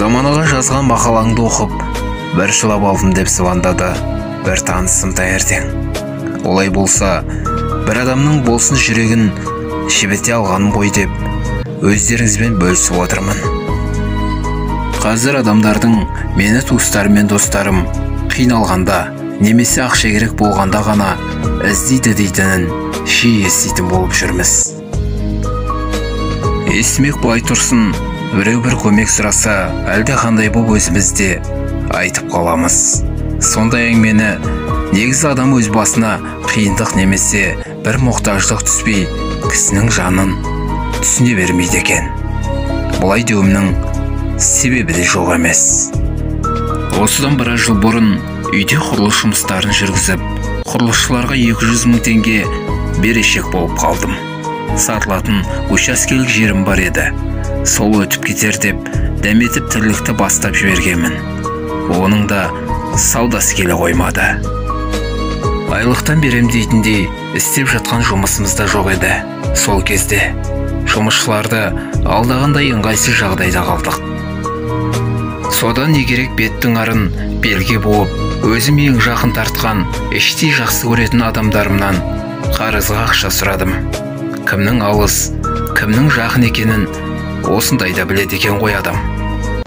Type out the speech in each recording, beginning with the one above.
Заманаға жазған мақалаңды оқып, бір жылап алдым деп звондады бір танысым таңертең. Олай болса, бір адамның болсын жүрегін жібіте алғаным ғой деп, өздеріңізбен бөлісіп отырмын. Қазір адамдардың мені туыстарым мен достарым қиналғанда, немесе ақша керек болғанда ғана іздейді дейтінін жиі еститін болып жүрміз. Естімек былай тұрсын, біреу бір көмек сұраса, әлде қандай боп өзімізде айтып қаламыз. Сондай әңгімені негізі адам өз басына қиындық немесе бір мұқтаждық түспей, кісінің жанын түсіне бермейді екен. Бұлай деуімнің себебі де жоқ емес. Осыдан біраз жыл бұрын үйде құрылыс жұмыстарын жүргізіп, құрылысшыларға 200 мың теңге берешек болып қалдым. Сатылатын учаскелік жерім бар еді. Сол өтіп кетер деп дәметіп тірлікті бастап жібергенмін. Оның да саудасы келе қоймады. Айлықтан берем дейтіндей істеп жатқан жұмысымыз да жоқ еді. Сол кезде жұмысшыларды алдағандай ыңғайсыз жағдайда қалдық. Содан не керек беттің арын белге буып, өзім ең жақын тартқан, іштей жақсы көретін адамдарымнан қарызға ақша сұрадым. Кімнің алыс, кімнің жақын екенін осындайда біледі екен ғой адам.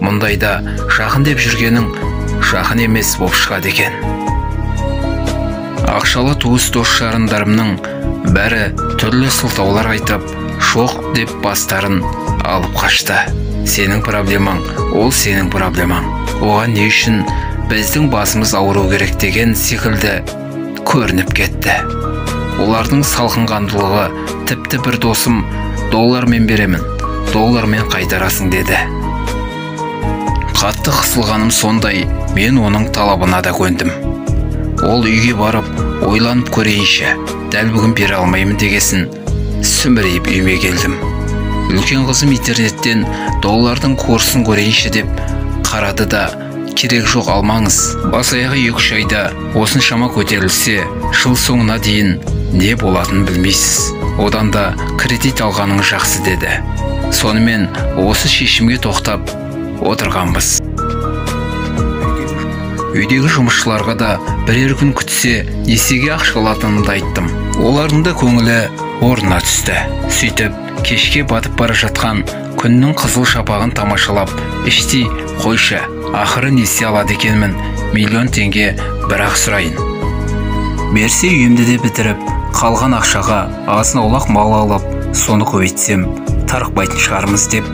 Мұндайда жақын деп жүргенің жақын емес боп шығады екен. Ақшалы туыс дос жарандарымның бәрі түрлі сылтаулар айтып, жоқ деп бастарын алып қашты. Сенің проблемаң, ол сенің проблемаң. Оған не үшін біздің басымыз ауыру керек деген секілді көрініп кетті. Олардың салқынғандылығы тіпті бір досым доллармен беремін, доллармен қайтарасың деді. Қатты қысылғаным сондай, мен оның талабына да көндім. Ол үйге барып, ойланып көрейінші, дәл бүгін бере алмаймын дегесін сүмірейіп үйіме келдім. Үлкен қызым интернеттен доллардың курсын көрейінші деп қарады да, керек жоқ алмаңыз. Бас аяғы 2-3 айда осыншама көтерілсе, жыл соңына дейін не болатынын білмейсіз. Одан да кредит алғаның жақсы деді. Сонымен осы шешімге тоқтап отырғанбыз. Үйдегі жұмысшыларға да бірер күн күтсе, несиеге ақша алатынымды айттым. Олардың да көңілі орнына түсті. Сөйтіп, кешке батып бара жатқан күннің қызыл шапағын тамашалап, іштей қойшы, ақыры несие алады екенмін, 1 миллион теңге бірақ сұрайын. Берсе үйімді де бітіріп, қалған ақшаға азын-аулақ мал алып, соны көбейтсем, тарықпайтын шығармыз деп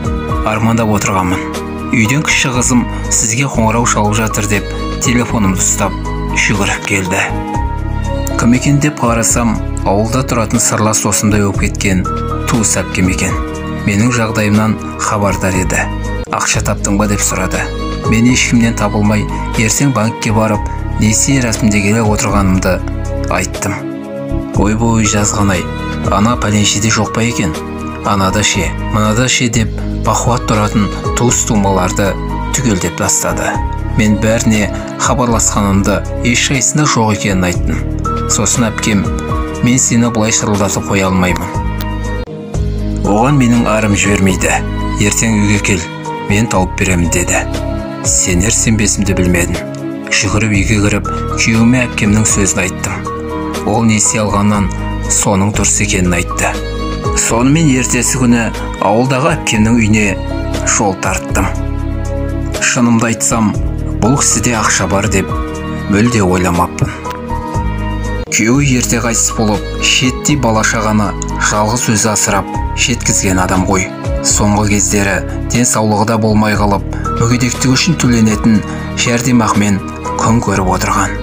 армандап отырғанмын. Үйден кіші қызым сізге қоңырау шалып жатыр деп телефонымды ұстап жүгіріп келді. Кім екен деп қарасам, ауылда тұратын сырлас досымдай болып кеткен туыс әпкем екен. Менің жағдайымнан хабардар еді. Ақша таптың ба деп сұрады. Мен ешкімнен табылмай, ертең банкке барып, несие рәсімдегелі отырғанымды айттым. Ой-бой жазғанай, ана пәленшеде жоқ па екен? Анада ше, мынада ше деп бақуат тұратын туыс-тумаларды түгелдеп тастады. Мен бәріне хабарласқанымды ешқайсында жоқ екенін айттым. Сосын әпкем, мен сені бұлай шырылдатып қоя алмаймын. Оған менің арым жібермейді. Ертең үйге кел, мен тауып беремін деді. Сенер сенбесімді білмедім. Жүгіріп үйге кіріп, күйеуіме әпкемнің сөзін айттым. Ол несие алғаннан соның дұрыс екенін айтты. Сонымен ертесі күні ауылдағы әпкемнің үйіне жол тарттым. Шынымды айтсам, бұл кісіде ақша бар деп мүлде ойламаппын. Күйеуі ерте қайтыс болып, шеттей бала-шағаны жалғыз өзі асырап жеткізген адам ғой. Соңғы кездері денсаулығы да болмай қалып, мүгедектігі үшін төленетін жәрдемақымен күн көріп отырған.